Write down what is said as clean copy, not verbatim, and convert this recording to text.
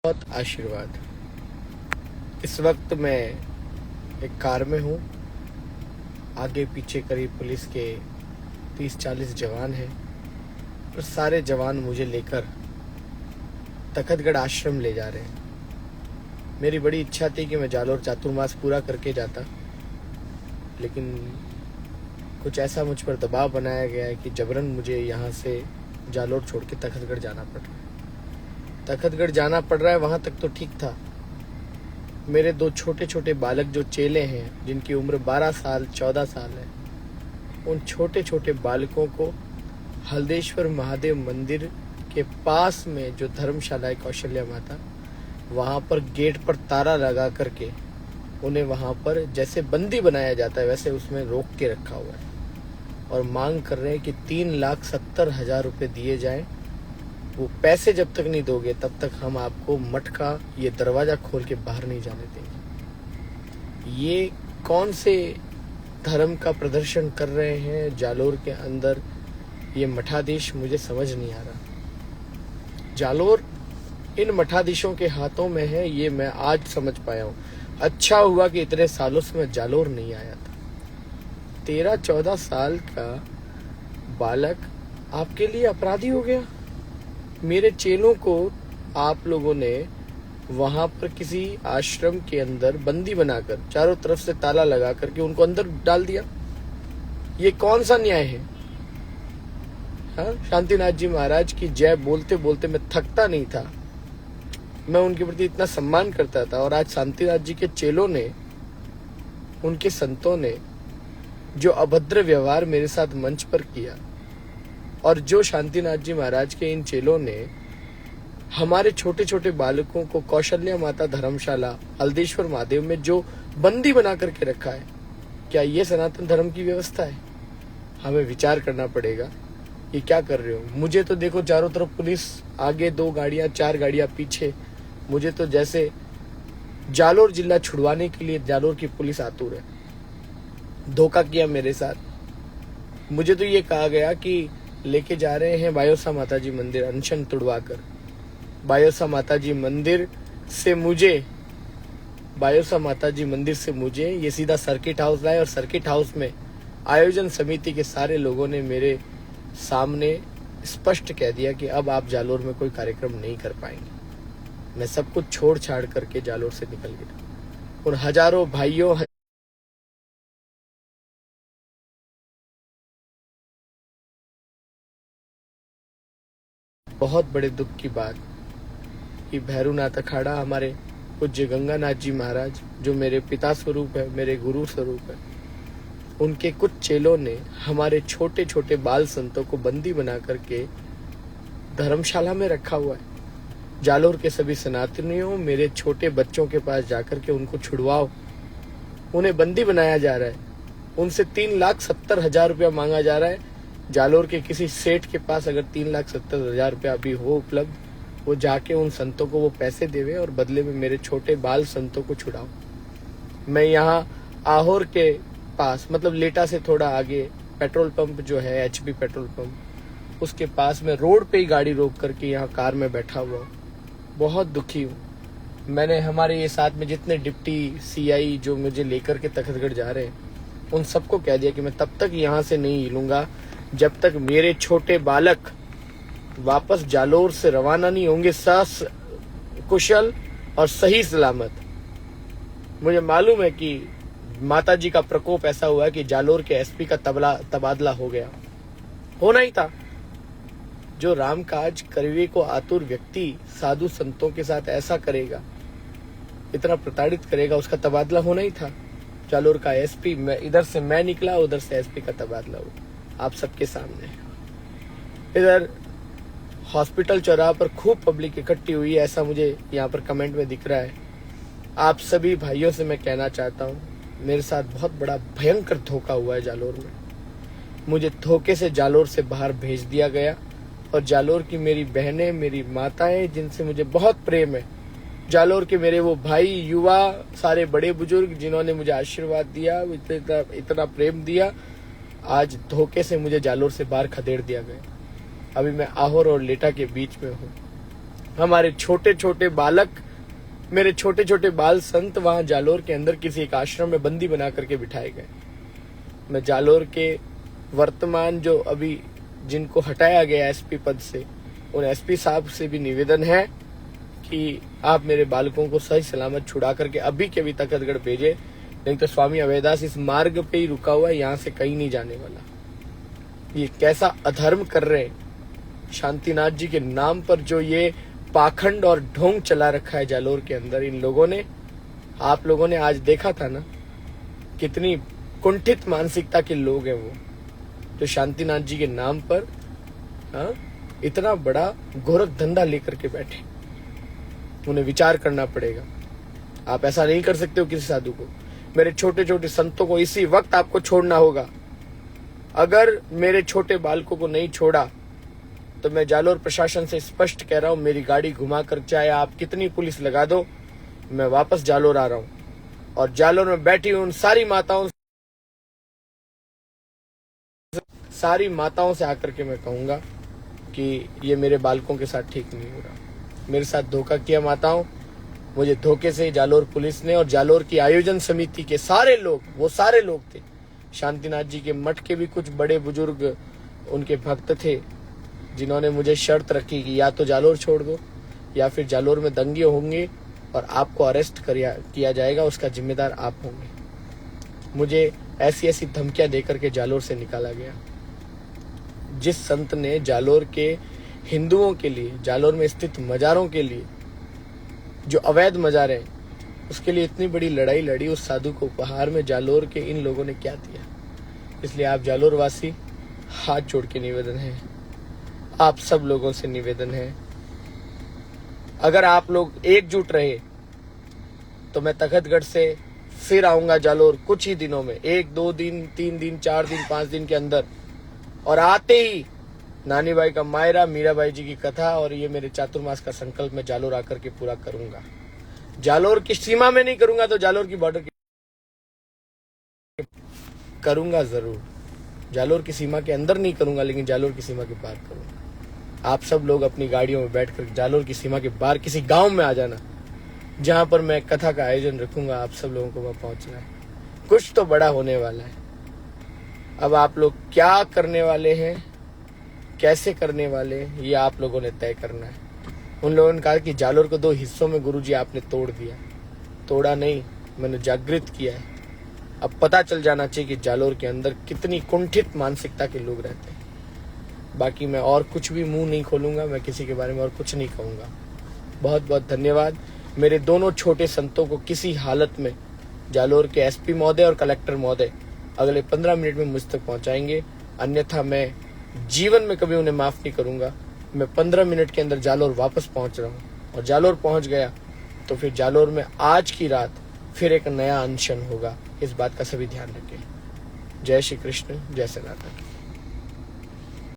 बहुत आशीर्वाद। इस वक्त मैं एक कार में हूँ। आगे पीछे करीब पुलिस के 30-40 जवान हैं और सारे जवान मुझे लेकर तखतगढ़ आश्रम ले जा रहे हैं। मेरी बड़ी इच्छा थी कि मैं जालोर चातुर्मास पूरा करके जाता, लेकिन कुछ ऐसा मुझ पर दबाव बनाया गया है कि जबरन मुझे यहाँ से जालोर छोड़ के तखतगढ़ जाना पड़ रहा है। तखतगढ़ जाना पड़ रहा है, वहाँ तक तो ठीक था। मेरे दो छोटे छोटे बालक जो चेले हैं, जिनकी उम्र 12 साल 14 साल है, उन छोटे छोटे बालकों को हल्देश्वर महादेव मंदिर के पास में जो धर्मशाला है कौशल्या माता, वहाँ पर गेट पर ताला लगा करके उन्हें वहाँ पर जैसे बंदी बनाया जाता है वैसे उसमें रोक के रखा हुआ है और मांग कर रहे हैं कि 3,70,000 रुपये दिए जाएं। वो पैसे जब तक नहीं दोगे तब तक हम आपको मठ का ये दरवाजा खोल के बाहर नहीं जाने देंगे। ये कौन से धर्म का प्रदर्शन कर रहे हैं जालोर के अंदर, ये मठाधीश, मुझे समझ नहीं आ रहा। जालोर इन मठाधीशों के हाथों में है, ये मैं आज समझ पाया हूँ। अच्छा हुआ कि इतने सालों से मैं जालोर नहीं आया था। 13-14 साल का बालक आपके लिए अपराधी हो गया। मेरे चेलों को आप लोगों ने वहां पर किसी आश्रम के अंदर बंदी बनाकर चारों तरफ से ताला लगा करके उनको अंदर डाल दिया। ये कौन सा न्याय है? हाँ, शांतिनाथ जी महाराज की जय बोलते बोलते मैं थकता नहीं था। मैं उनके प्रति इतना सम्मान करता था और आज शांतिनाथ जी के चेलों ने, उनके संतों ने जो अभद्र व्यवहार मेरे साथ मंच पर किया और जो शांतिनाथ जी महाराज के इन चेलों ने हमारे छोटे छोटे बालकों को कौशल्या माता धर्मशाला हल्देश्वर महादेव में जो बंदी बना करके रखा है, क्या ये सनातन धर्म की व्यवस्था है? हमें विचार करना पड़ेगा। ये क्या कर रहे हो? मुझे तो देखो चारों तरफ पुलिस, आगे 2 गाड़ियां 4 गाड़ियां पीछे। मुझे तो जैसे जालोर जिला छुड़वाने के लिए जालोर की पुलिस आतुर है। धोखा किया मेरे साथ। मुझे तो ये कहा गया कि लेके जा रहे हैं बायोसा माता जी मंदिर अनशन तुड़वा कर। बायोसा माता जी मंदिर से मुझे ये सीधा सर्किट हाउस लाए और सर्किट हाउस में आयोजन समिति के सारे लोगों ने मेरे सामने स्पष्ट कह दिया कि अब आप जालोर में कोई कार्यक्रम नहीं कर पाएंगे। मैं सब कुछ छोड़ छाड़ करके जालोर से निकल गया। उन हजारों भाइयों, बहुत बड़े दुख की बात कि भैरूनाथ अखाड़ा हमारे पूज्य गंगानाथ जी महाराज, जो मेरे पिता स्वरूप है, मेरे गुरु स्वरूप है, उनके कुछ चेलों ने हमारे छोटे छोटे बाल संतों को बंदी बना करके धर्मशाला में रखा हुआ है। जालोर के सभी सनातनियों, मेरे छोटे बच्चों के पास जाकर के उनको छुड़वाओ। उन्हें बंदी बनाया जा रहा है। उनसे 3,70,000 रुपया मांगा जा रहा है। जालोर के किसी सेठ के पास अगर 3,70,000 रुपया अभी हो उपलब्ध, वो जाके उन संतों को वो पैसे देवे और बदले में मेरे छोटे बाल संतों को छुड़ाओ। मैं यहाँ आहोर के पास, मतलब लेटा से थोड़ा आगे पेट्रोल पंप जो है, एचपी पेट्रोल पंप, उसके पास में रोड पे ही गाड़ी रोक करके यहाँ कार में बैठा हुआ हूँ। बहुत दुखी हूँ। मैंने हमारे ये साथ में जितने डिप्टी सीआई जो मुझे लेकर के तखतगढ़ जा रहे हैं, उन सबको कह दिया कि मैं तब तक यहाँ से नहीं हिलूंगा जब तक मेरे छोटे बालक वापस जालोर से रवाना नहीं होंगे कुशल और सही सलामत। मुझे मालूम है कि माता जी का प्रकोप ऐसा हुआ है कि जालोर के एसपी का तबादला हो गया, होना ही था। जो रामकाज करने को आतुर व्यक्ति साधु संतों के साथ ऐसा करेगा, इतना प्रताड़ित करेगा, उसका तबादला होना ही था। जालोर का एसपी, मैं इधर से मैं निकला, उधर से एसपी का तबादला हुआ, आप सबके सामने। इधर हॉस्पिटल चौराहा पर खूब पब्लिक इकट्ठी हुई है, ऐसा मुझे यहाँ पर कमेंट में दिख रहा है। आप सभी भाइयों से मैं कहना चाहता हूँ, मेरे साथ बहुत बड़ा भयंकर धोखा हुआ है जालोर में। मुझे धोखे से जालोर से बाहर भेज दिया गया और जालोर की मेरी बहनें, मेरी माताएं, जिनसे मुझे बहुत प्रेम है, जालोर के मेरे वो भाई, युवा, सारे बड़े बुजुर्ग जिन्होंने मुझे आशीर्वाद दिया, इतना प्रेम दिया, आज धोखे से मुझे जालोर से बाहर खदेड़ दिया गया। अभी मैं आहोर और लेटा के बीच में हूँ। हमारे छोटे छोटे बालक, मेरे छोटे छोटे बाल संत वहां जालोर के अंदर किसी एक आश्रम में बंदी बना करके बिठाए गए। मैं जालोर के वर्तमान जो अभी जिनको हटाया गया एसपी पद से, उन एसपी साहब से भी निवेदन है कि आप मेरे बालकों को सही सलामत छुड़ा करके अभी के अभी तखतगढ़ भेजे, नहीं तो स्वामी अभयदास इस मार्ग पे ही रुका हुआ है, यहाँ से कहीं नहीं जाने वाला। ये कैसा अधर्म कर रहे हैं शांतिनाथ जी के नाम पर, जो ये पाखंड और ढोंग चला रखा है जालोर के अंदर इन लोगों ने। आप लोगों ने आज देखा था ना कितनी कुंठित मानसिकता के लोग हैं वो, जो शांतिनाथ जी के नाम पर इतना बड़ा गोरख धंधा लेकर के बैठे। उन्हें विचार करना पड़ेगा। आप ऐसा नहीं कर सकते हो किसी साधु को। मेरे छोटे छोटे संतों को इसी वक्त आपको छोड़ना होगा। अगर मेरे छोटे बालकों को नहीं छोड़ा तो मैं जालोर प्रशासन से स्पष्ट कह रहा हूं, मेरी गाड़ी घुमा कर चाहे आप कितनी पुलिस लगा दो, मैं वापस जालोर आ रहा हूं। और जालोर में बैठी उन सारी माताओं से आकर के मैं कहूंगा कि ये मेरे बालकों के साथ ठीक नहीं हो रहा। मेरे साथ धोखा किया माताओं। मुझे धोखे से जालोर पुलिस ने और जालोर की आयोजन समिति के सारे लोग, वो सारे लोग थे, शांतिनाथ जी के मठ के भी कुछ बड़े बुजुर्ग उनके भक्त थे, जिन्होंने मुझे शर्त रखी कि या तो जालोर छोड़ दो या फिर जालोर में दंगे होंगे और आपको अरेस्ट किया जाएगा, उसका जिम्मेदार आप होंगे। मुझे ऐसी ऐसी धमकियां देकर के जालोर से निकाला गया। जिस संत ने जालोर के हिंदुओं के लिए, जालोर में स्थित मजारों के लिए, जो अवैध मजार हैं, उसके लिए इतनी बड़ी लड़ाई लड़ी, उस साधु को उपहार में जालोर के इन लोगों ने क्या दिया। इसलिए आप जालोर वासी, हाथ जोड़ के निवेदन है, आप सब लोगों से निवेदन है, अगर आप लोग एकजुट रहे तो मैं तखतगढ़ से फिर आऊंगा जालोर कुछ ही दिनों में, 1 2 दिन 3 दिन 4 दिन 5 दिन के अंदर। और आते ही नानी बाई का मायरा, मीराबाई जी की कथा और ये मेरे चातुर्मास का संकल्प मैं जालोर आकर के पूरा करूंगा। जालोर की सीमा में नहीं करूंगा तो जालोर की बॉर्डर की करूंगा जरूर। जालोर की सीमा के अंदर नहीं करूंगा, लेकिन जालोर की सीमा के बाहर करूंगा। आप सब लोग अपनी गाड़ियों में बैठकर जालोर की सीमा के बाहर किसी गांव में आ जाना, जहां पर मैं कथा का आयोजन रखूंगा। आप सब लोगों को वहां पहुंचना है। कुछ तो बड़ा होने वाला है। अब आप लोग क्या करने वाले हैं, कैसे करने वाले हैं, ये आप लोगों ने तय करना है। उन लोगों ने कहा कि जालोर को 2 हिस्सों में गुरुजी आपने तोड़ दिया। तोड़ा नहीं, मैंने जागृत किया है। अब पता चल जाना चाहिए कि जालोर के अंदर कितनी कुंठित मानसिकता के लोग रहते हैं। बाकी मैं और कुछ भी मुंह नहीं खोलूंगा, मैं किसी के बारे में और कुछ नहीं कहूंगा। बहुत बहुत धन्यवाद। मेरे दोनों छोटे संतों को किसी हालत में जालोर के एसपी महोदय और कलेक्टर महोदय अगले 15 मिनट में मुझ तक पहुंचाएंगे, अन्यथा मैं जीवन में कभी उन्हें माफ नहीं करूंगा। मैं 15 मिनट के अंदर जालोर वापस पहुंच रहा हूं, और जालोर पहुंच गया तो फिर जालोर में आज की रात फिर एक नया अनशन होगा। इस बात का सभी ध्यान रखें। जय श्री कृष्ण, जय सनातन।